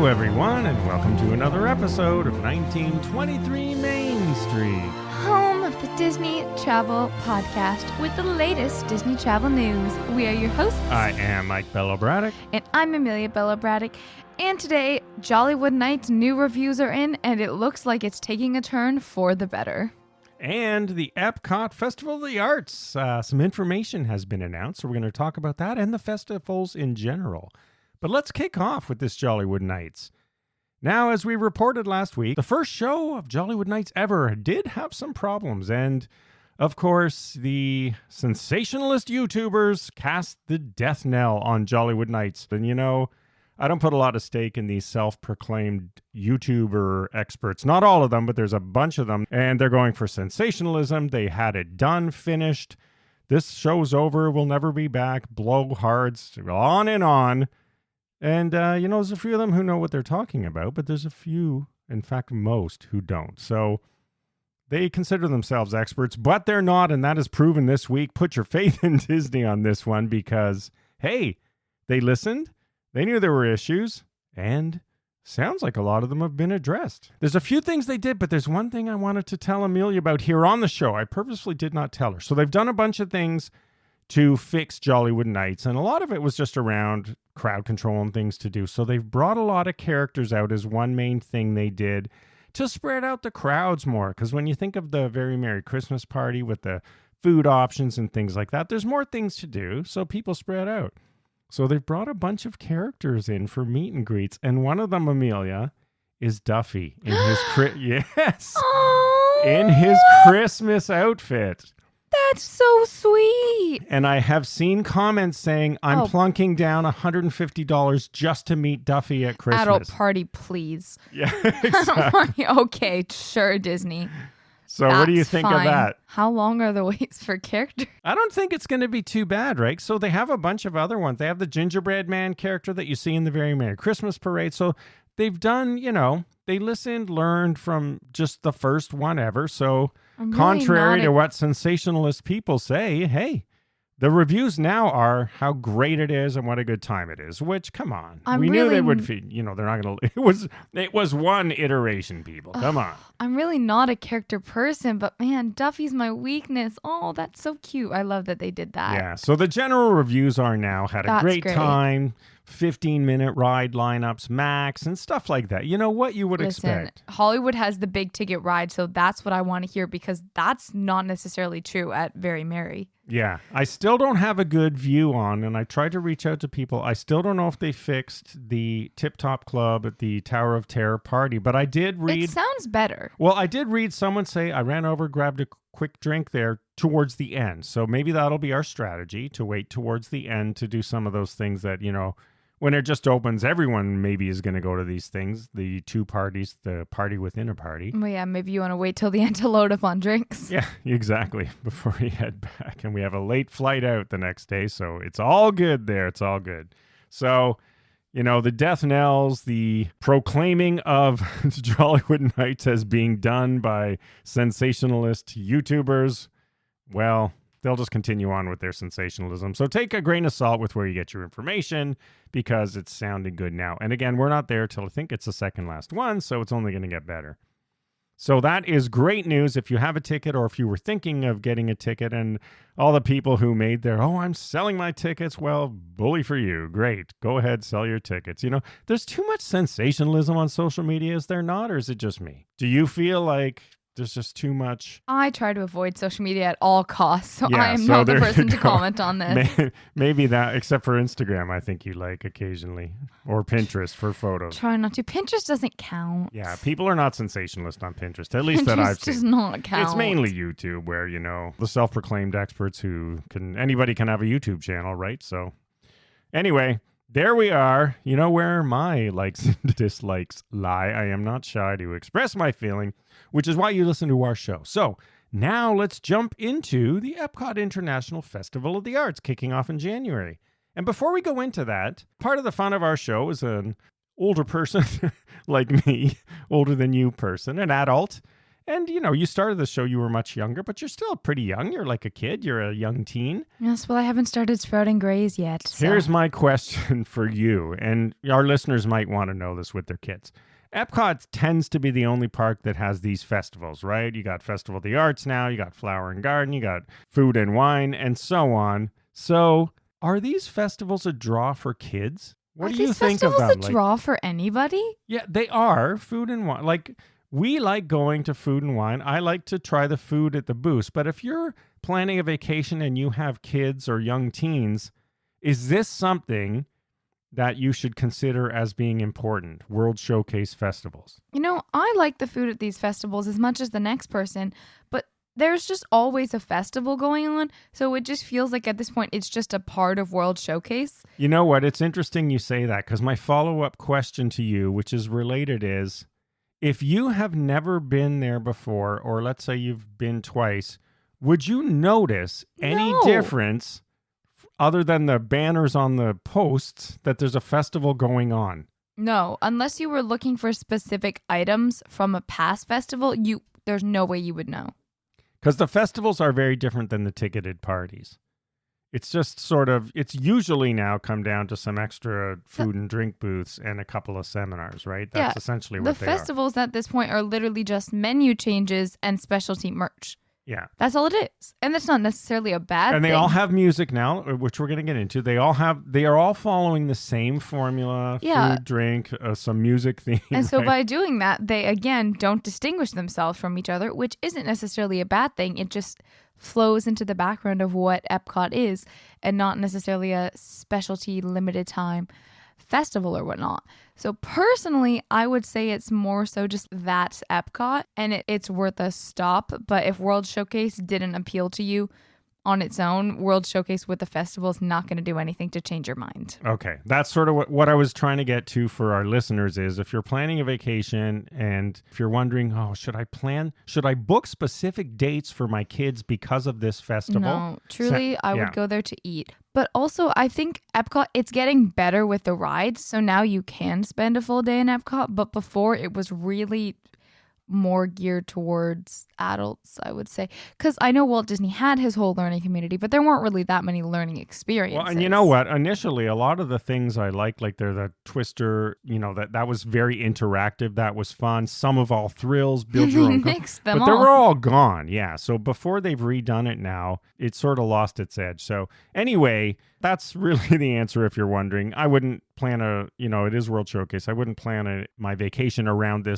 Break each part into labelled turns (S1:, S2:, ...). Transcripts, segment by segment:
S1: Hello, everyone, and welcome to another episode of 1923 Main Street.
S2: Home of the Disney Travel Podcast with the latest Disney travel news. We are your hosts.
S1: I am Mike Bello-Braddock.
S2: And I'm Amelia Bello-Braddock. And today, Jollywood Nights new reviews are in, and it looks like it's taking a turn for the better.
S1: And the EPCOT Festival of the Arts. Some information has been announced, so we're going to talk about that and the festivals in general. But let's kick off with this Jollywood Nights. Now, as we reported last week, the first show of Jollywood Nights ever did have some problems. And, of course, the sensationalist YouTubers cast the death knell on Jollywood Nights. And, you know, I don't put a lot of stake in these self-proclaimed YouTuber experts. Not all of them, but there's a bunch of them. And they're going for sensationalism. They had it done, finished. This show's over. We'll never be back. Blowhards, on and on. And, you know, there's a few of them who know what they're talking about, but there's a few, in fact, most who don't. So they consider themselves experts, but they're not, and that is proven this week. Put your faith in Disney on this one because, hey, they listened, they knew there were issues, and sounds like a lot of them have been addressed. There's a few things they did, but there's one thing I wanted to tell Amelia about here on the show. I purposely did not tell her. So they've done a bunch of things to fix Jollywood Nights, and a lot of it was just around crowd control and things to do. So they've brought a lot of characters out as one main thing they did to spread out the crowds more. Because when you think of the Very Merry Christmas Party with the food options and things like that, there's more things to do, so people spread out. So they've brought a bunch of characters in for meet and greets, and one of them, Amelia, is Duffy in his in his Christmas outfit.
S2: That's so sweet.
S1: And I have seen comments saying, I'm plunking down $150 just to meet Duffy at Christmas.
S2: Adult party, please.
S1: Yeah, exactly.
S2: Okay, sure, Disney.
S1: So what do you think of that?
S2: How long are the waits for characters?
S1: I don't think it's going to be too bad, right? So they have a bunch of other ones. They have the gingerbread man character that you see in the Very Merry Christmas Parade. So they've done, you know, they listened, learned from just the first one ever. So contrary to what sensationalist people say, hey, the reviews now are how great it is and what a good time it is, which, come on. We knew they would feed, you know, they're not going to, it was one iteration, people. Come on.
S2: I'm really not a character person, but man, Duffy's my weakness. Oh, that's so cute. I love that they did that.
S1: Yeah, so the general reviews are now, had a great time, 15-minute ride lineups max and stuff like that. You know what you would expect.
S2: Hollywood has the big ticket ride, so that's what I want to hear because that's not necessarily true at Very Merry.
S1: Yeah, I still don't have a good view on, and I tried to reach out to people. I still don't know if they fixed the Tip Top Club at the Tower of Terror party, but I did read...
S2: It sounds better.
S1: Well, I did read someone say, I ran over, grabbed a quick drink there towards the end. So maybe that'll be our strategy, to wait towards the end to do some of those things that, you know, when it just opens, everyone maybe is going to go to these things, the two parties, the party within a party.
S2: Well, yeah, maybe you want to wait till the end to load up on drinks.
S1: Yeah, exactly, before you head back. And we have a late flight out the next day, so it's all good there. It's all good. So, you know, the death knells, the proclaiming of Jollywood Nights as being done by sensationalist YouTubers, well, they'll just continue on with their sensationalism. So take a grain of salt with where you get your information because it's sounding good now. And again, we're not there till I think it's the second last one, so it's only going to get better. So that is great news if you have a ticket or if you were thinking of getting a ticket, and all the people who made their, I'm selling my tickets. Well, bully for you. Great. Go ahead, sell your tickets. You know, there's too much sensationalism on social media. Is there not, or is it just me? Do you feel like there's just too much?
S2: I try to avoid social media at all costs, so I am not the person to comment on this.
S1: Maybe that, except for Instagram, I think you like occasionally, or Pinterest for photos.
S2: Try not to. Pinterest doesn't count.
S1: Yeah, people are not sensationalist on Pinterest, at least that I've seen.
S2: Pinterest does not count.
S1: It's mainly YouTube, where, you know, the self-proclaimed experts anybody can have a YouTube channel, right? So anyway, there we are. You know where my likes and dislikes lie. I am not shy to express my feeling, which is why you listen to our show. So now let's jump into the EPCOT International Festival of the Arts kicking off in January. And before we go into that, part of the fun of our show is an older person like me, older than you person, an adult, And, you started the show, you were much younger, but you're still pretty young. You're like a kid. You're a young teen.
S2: Yes, well, I haven't started sprouting grays yet. So.
S1: Here's my question for you, and our listeners might want to know this with their kids. EPCOT tends to be the only park that has these festivals, right? You got Festival of the Arts now, you got Flower and Garden, you got Food and Wine, and so on. So are these festivals a draw for kids? What do you think of them?
S2: Are these festivals a draw for anybody?
S1: Yeah, they are. Food and Wine. Like, we like going to Food and Wine. I like to try the food at the booths. But if you're planning a vacation and you have kids or young teens, is this something that you should consider as being important? World Showcase festivals.
S2: I like the food at these festivals as much as the next person, but there's just always a festival going on. So it just feels like at this point, it's just a part of World Showcase.
S1: You know what? It's interesting you say that, because my follow-up question to you, which is related, is if you have never been there before, or let's say you've been twice, would you notice any difference other than the banners on the posts that there's a festival going on?
S2: No, unless you were looking for specific items from a past festival, there's no way you would know.
S1: Because the festivals are very different than the ticketed parties. It's just it's usually now come down to some extra food and drink booths and a couple of seminars, right? That's essentially what they are.
S2: The festivals at this point are literally just menu changes and specialty merch.
S1: Yeah.
S2: That's all it is. And that's not necessarily a bad thing.
S1: And they all have music now, which we're going to get into. They are all following the same formula, food, drink, some music theme.
S2: And so by doing that, they, again, don't distinguish themselves from each other, which isn't necessarily a bad thing. It just flows into the background of what EPCOT is and not necessarily a specialty limited time festival or whatnot. So personally, I would say it's more so just that's EPCOT and it's worth a stop. But if World Showcase didn't appeal to you on its own, World Showcase with the festival is not going to do anything to change your mind.
S1: Okay. That's sort of what I was trying to get to for our listeners is if you're planning a vacation and if you're wondering, should I book specific dates for my kids because of this festival?
S2: No, truly, I would go there to eat. But also, I think EPCOT, it's getting better with the rides. So now you can spend a full day in EPCOT. But before, it was really more geared towards adults, I would say. Because I know Walt Disney had his whole learning community, but there weren't really that many learning experiences.
S1: Well, and you know what? Initially, a lot of the things I liked, like the Twister, that was very interactive. That was fun. Some of all thrills, build your own.
S2: Mixed them
S1: but they were all gone. Yeah. So before they've redone it now, it sort of lost its edge. So anyway, that's really the answer if you're wondering. I wouldn't plan it is World Showcase. I wouldn't plan my vacation around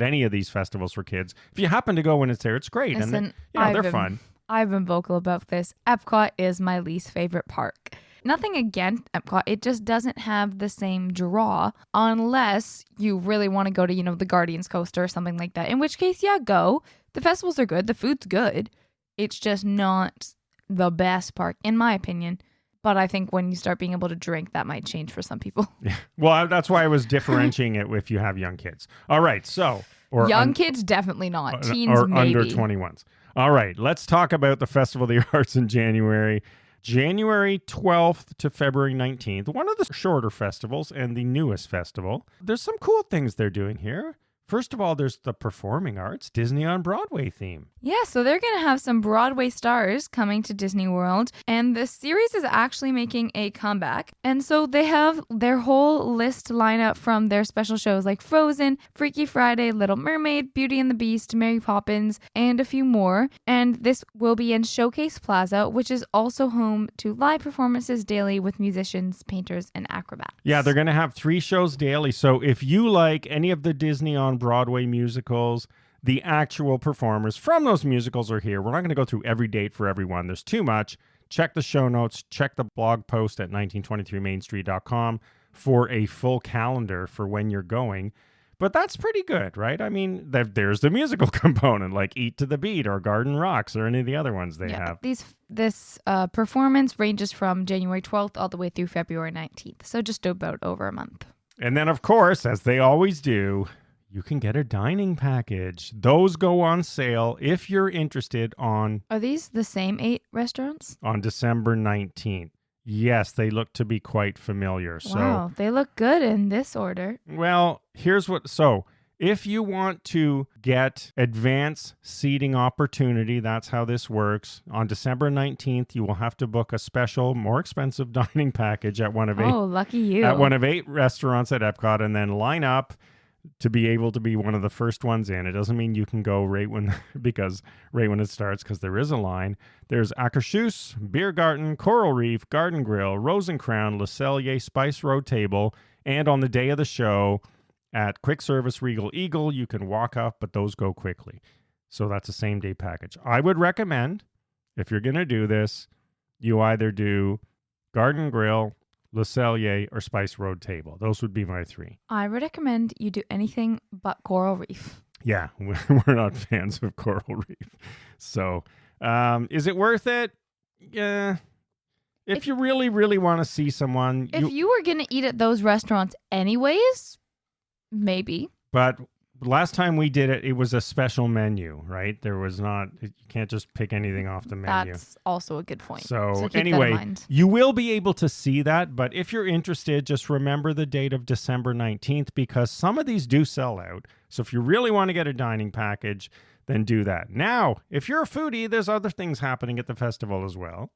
S1: any of these festivals for kids. If you happen to go when it's there, it's great.
S2: Listen,
S1: and they're fun.
S2: I've been vocal about this. EPCOT is my least favorite park. Nothing against EPCOT. It just doesn't have the same draw unless you really want to go to, the Guardians Coaster or something like that. In which case, go. The festivals are good. The food's good. It's just not the best park, in my opinion. But I think when you start being able to drink, that might change for some people.
S1: Yeah. Well, that's why I was differentiating it if you have young kids. All right. So,
S2: young kids, definitely not. Teens,
S1: or
S2: maybe.
S1: Under 21s. All right. Let's talk about the Festival of the Arts in January. January 12th to February 19th. One of the shorter festivals and the newest festival. There's some cool things they're doing here. First of all, there's the performing arts, Disney on Broadway theme.
S2: Yeah, so they're going to have some Broadway stars coming to Disney World, and the series is actually making a comeback. And so they have their whole list line up from their special shows like Frozen, Freaky Friday, Little Mermaid, Beauty and the Beast, Mary Poppins, and a few more. And this will be in Showcase Plaza, which is also home to live performances daily with musicians, painters, and acrobats.
S1: Yeah, they're going to have 3 shows daily. So if you like any of the Disney on Broadway musicals, the actual performers from those musicals are here. We're not going to go through every date for everyone. There's too much. Check the show notes. Check the blog post at 1923mainstreet.com for a full calendar for when you're going. But that's pretty good, right? I mean, there's the musical component, like Eat to the Beat or Garden Rocks or any of the other ones they have.
S2: This performance ranges from January 12th all the way through February 19th. So just about over a month.
S1: And then, of course, as they always do, you can get a dining package. Those go on sale if you're interested on...
S2: Are these the same 8 restaurants?
S1: On December 19th. Yes, they look to be quite familiar.
S2: Wow, they look good in this order.
S1: Well, here's what... So, If you want to get advance seating opportunity, that's how this works. On December 19th, you will have to book a special, more expensive dining package at one of
S2: lucky you.
S1: at one of 8 restaurants at Epcot, and then line up to be able to be one of the first ones in. It doesn't mean you can go right when it starts, because there is a line. There's Akershus, Beer Garden, Coral Reef, Garden Grill, Rose and Crown, Le Cellier, Spice Road Table, and on the day of the show, at Quick Service Regal Eagle, you can walk up, but those go quickly. So that's a same-day package. I would recommend, if you're going to do this, you either do Garden Grill, Le Cellier, or Spice Road Table. Those would be my 3.
S2: I would recommend you do anything but Coral Reef.
S1: Yeah, we're not fans of Coral Reef. So is it worth it? Yeah. If you really, really want to see someone.
S2: If you were going to eat at those restaurants anyways, maybe.
S1: But last time we did it, it was a special menu, right? There was not, you can't just pick anything off the menu.
S2: That's also a good point.
S1: So
S2: keep
S1: anyway,
S2: that in mind.
S1: you will be able to see that. But if you're interested, just remember the date of December 19th, because some of these do sell out. So if you really want to get a dining package, then do that. Now, if you're a foodie, there's other things happening at the festival as well.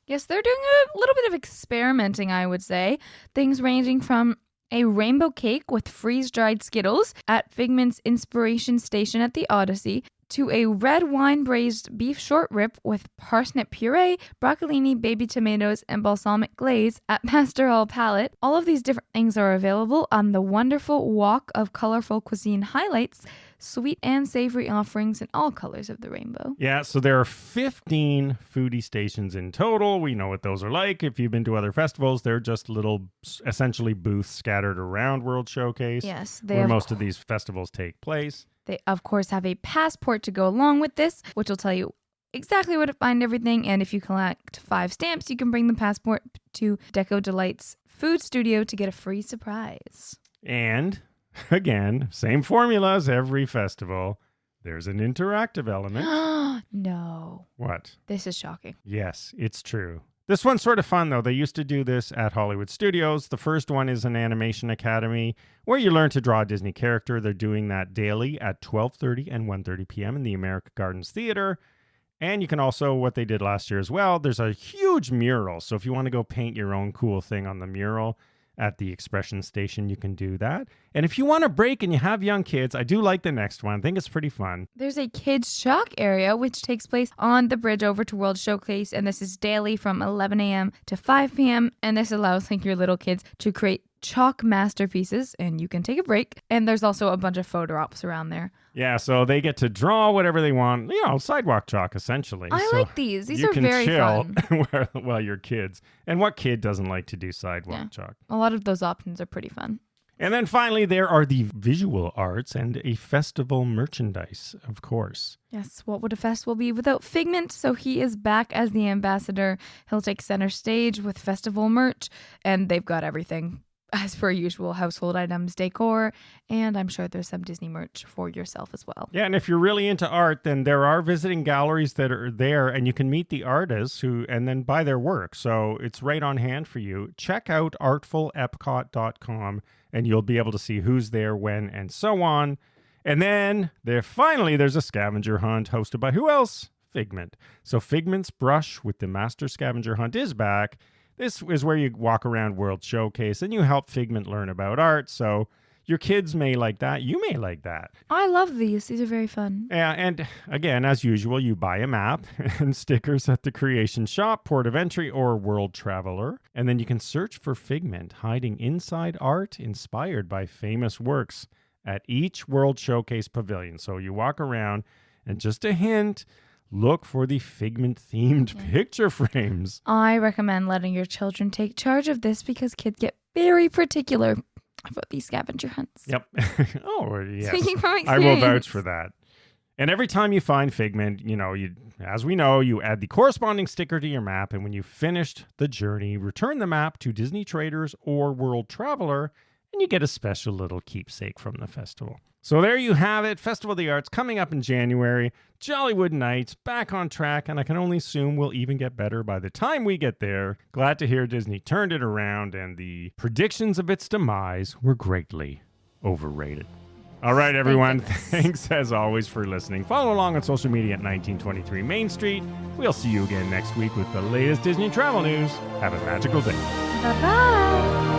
S2: Yes, they're doing a little bit of experimenting, I would say. Things ranging from a rainbow cake with freeze-dried Skittles at Figment's Inspiration Station at the Odyssey, to a red wine braised beef short rib with parsnip puree, broccolini, baby tomatoes, and balsamic glaze at Pastor Hall Palette. All of these different things are available on the wonderful Walk of Colorful Cuisine highlights, sweet and savory offerings in all colors of the rainbow.
S1: Yeah, so there are 15 foodie stations in total. We know what those are like. If you've been to other festivals, they're just little, essentially booths scattered around World Showcase.
S2: Yes,
S1: where most of these festivals take place.
S2: They, of course, have a passport to go along with this, which will tell you exactly where to find everything. And if you collect 5 stamps, you can bring the passport to Deco Delight's food studio to get a free surprise.
S1: And again, same formula as every festival. There's an interactive element.
S2: No.
S1: What?
S2: This is shocking.
S1: Yes, it's true. This one's sort of fun, though. They used to do this at Hollywood Studios. The first one is an animation academy where you learn to draw a Disney character. They're doing that daily at 12:30 and 1:30 p.m. in the America Gardens Theater. And you can also, what they did last year as well, there's a huge mural. So if you want to go paint your own cool thing on the mural at the Expression Station, you can do that. And if you want a break and you have young kids, I do like the next one. I think it's pretty fun.
S2: There's a kids' chalk area, which takes place on the bridge over to World Showcase, and this is daily from 11 a.m. to 5 p.m., and this allows your little kids to create chalk masterpieces, and you can take a break. And there's also a bunch of photo ops around there.
S1: Yeah, so they get to draw whatever they want, sidewalk chalk, essentially.
S2: I like these. These are very
S1: fun.
S2: fun.
S1: while you're kids. And what kid doesn't like to do sidewalk chalk?
S2: A lot of those options are pretty fun.
S1: And then finally, there are the visual arts and a festival merchandise, of course.
S2: Yes, what would a festival be without Figment? So he is back as the ambassador. He'll take center stage with festival merch, and they've got everything. As per usual, household items, decor, and I'm sure there's some Disney merch for yourself as well.
S1: Yeah, and if you're really into art, then there are visiting galleries that are there, and you can meet the artists and then buy their work. So it's right on hand for you. Check out artfulepcot.com, and you'll be able to see who's there, when, and so on. And then there's a scavenger hunt hosted by who else? Figment. So Figment's brush with the Master Scavenger Hunt is back. This is where you walk around World Showcase and you help Figment learn about art. So your kids may like that. You may like that.
S2: I love these. These are very fun.
S1: Yeah, and again, as usual, you buy a map and stickers at the Creation Shop, Port of Entry, or World Traveler. And then you can search for Figment hiding inside art inspired by famous works at each World Showcase pavilion. So you walk around, and just a hint, look for the Figment-themed picture frames.
S2: I recommend letting your children take charge of this because kids get very particular about these scavenger hunts.
S1: Yep. Oh, yes.
S2: Speaking from experience.
S1: I will vouch for that. And every time you find Figment, as we know, you add the corresponding sticker to your map. And when you've finished the journey, return the map to Disney Traders or World Traveler, and you get a special little keepsake from the festival. So there you have it. Festival of the Arts coming up in January. Jollywood Nights back on track, and I can only assume we'll even get better by the time we get there. Glad to hear Disney turned it around, and the predictions of its demise were greatly overrated. All right, everyone.
S2: goodness.
S1: Thanks as always for listening. Follow along on social media at 1923 Main Street. We'll see you again next week with the latest Disney travel news. Have a magical day.
S2: Bye-bye.